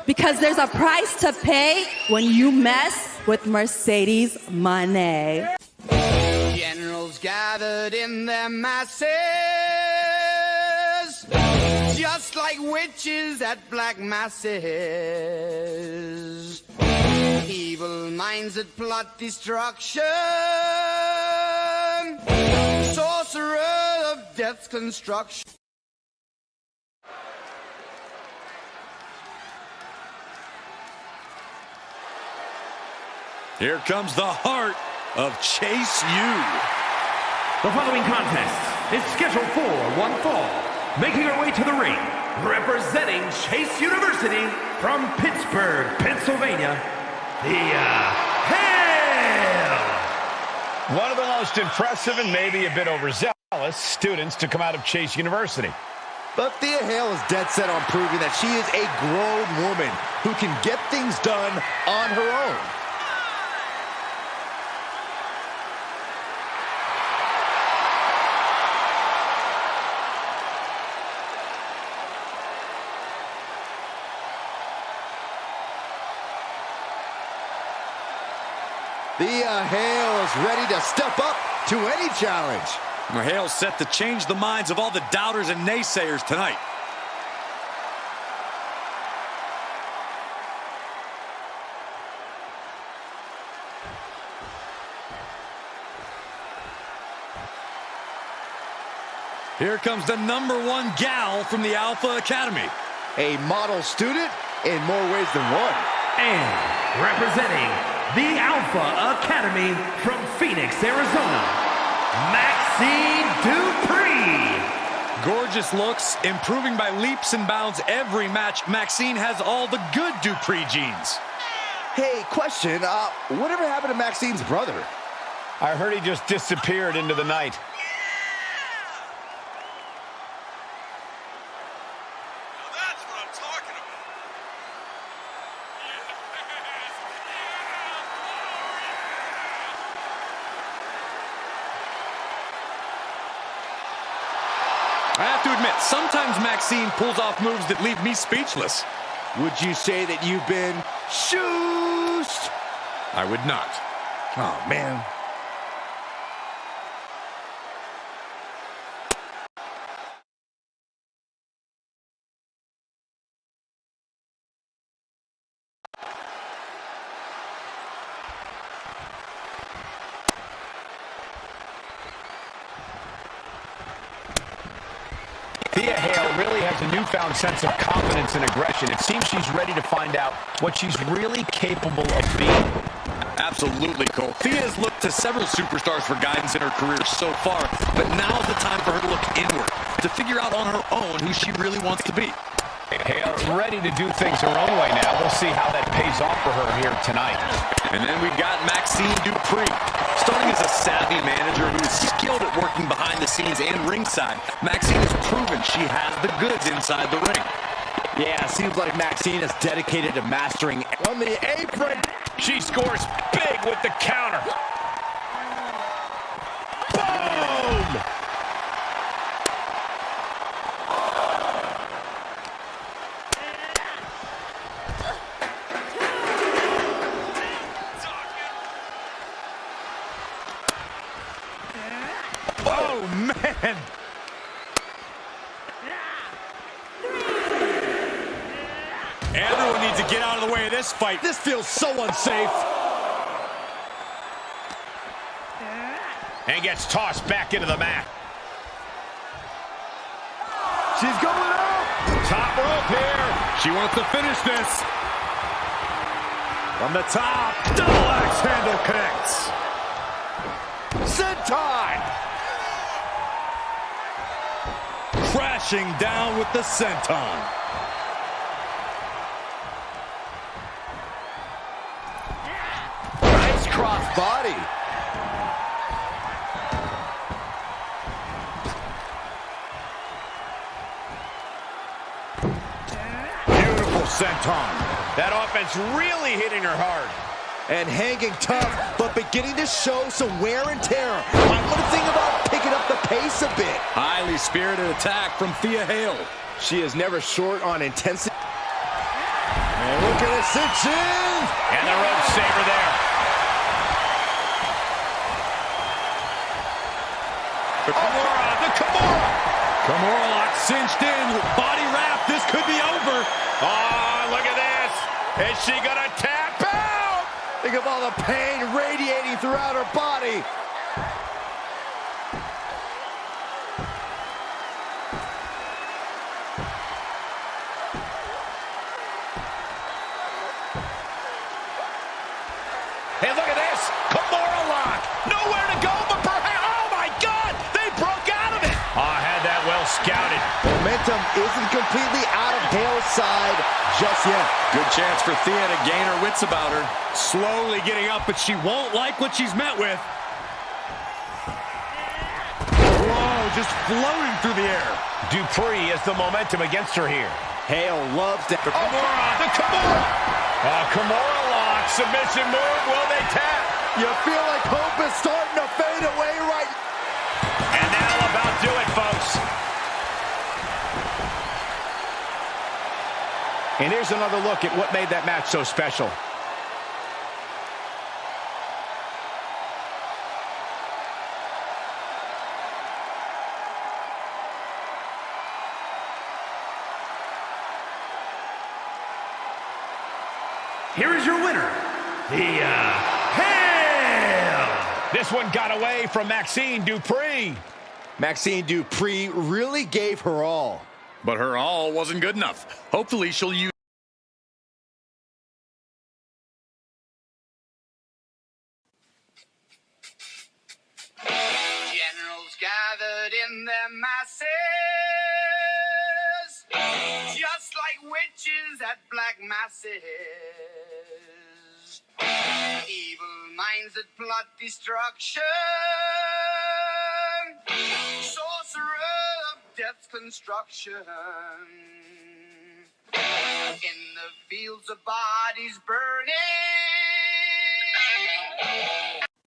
Because there's a price to pay when you mess with Mercedes money. Generals gathered in their masses, just like witches at black masses. Evil minds that plot destruction, sorcerer of death's construction. Here comes the heart of Chase U. The following contest is scheduled for one fall. Making her way to the ring, representing Chase University from Pittsburgh, Pennsylvania, Thea. One of the most impressive and maybe a bit overzealous students to come out of Chase University. But Thea Hale is dead set on proving that she is a grown woman who can get things done on her own. Thea Hale is ready to step up to any challenge. Hale's set to change the minds of all the doubters and naysayers tonight. Here comes the #1 gal from the Alpha Academy. A model student in more ways than one. And representing the Alpha Academy from Phoenix, Arizona, Maxine dupri. Gorgeous looks, improving by leaps and bounds every match. Maxine has all the good dupri genes. Hey, question, whatever happened to Maxine's brother? I heard he just disappeared into the night. I have to admit, sometimes Maxine pulls off moves that leave me speechless. Would you say that you've been shooshed? I would not. Oh, man. Thea Hale really has a newfound sense of confidence and aggression. It seems she's ready to find out what she's really capable of being. Absolutely, Cole. Thea has looked to several superstars for guidance in her career so far, but now is the time for her to look inward, to figure out on her own who she really wants to be. Hale ready to do things her own way now. We'll see how that pays off for her here tonight. And then we've got Maxine dupri. Starting as a savvy manager who is skilled at working behind the scenes and ringside, Maxine has proven she has the goods inside the ring. Yeah, seems like Maxine is dedicated to mastering on the apron. She scores big with the counter. Boom! Oh, man! Everyone needs to get out of the way of this fight. This feels so unsafe. And gets tossed back into the mat. She's going up. Top rope here. She wants to finish this. From the top, double axe handle connects. Senton. Crashing down with the senton. Nice cross body. Beautiful senton. That offense really hitting her hard. And hanging tough, but beginning to show some wear and tear. I want to think about picking up the pace a bit. Highly spirited attack from Thea Hale. She is never short on intensity. And Ascension! And the rope saver there. The Kimura! Kimura lock cinched in. Body wrap. This could be over. Oh, look at this. Is she gonna tap out? Think of all the pain radiating throughout her body. Hey, look at this. Kimura lock. Nowhere to go but perhaps. Oh, my God. They broke out of it. I had that well scouted. Momentum isn't completely out of Hale's side just yet. Good chance for Thea to gain her wits about her. Slowly getting up, but she won't like what she's met with. Whoa, just floating through the air. Dupri has the momentum against her here. Hale loves to... The Kimura. Kimura lock. Submission move. Will they tap? You feel like hope is starting to fade away right... And that'll about do it, folks. And here's another look at what made that match so special. Here is your winner, Thea. This one got away from Maxine Dupri. Maxine Dupri really gave her all. But her all wasn't good enough. Hopefully she'll use Generals gathered in their masses, just like witches at black masses. Evil minds that plot destruction, sorcerer of death's construction. In the fields of bodies burning,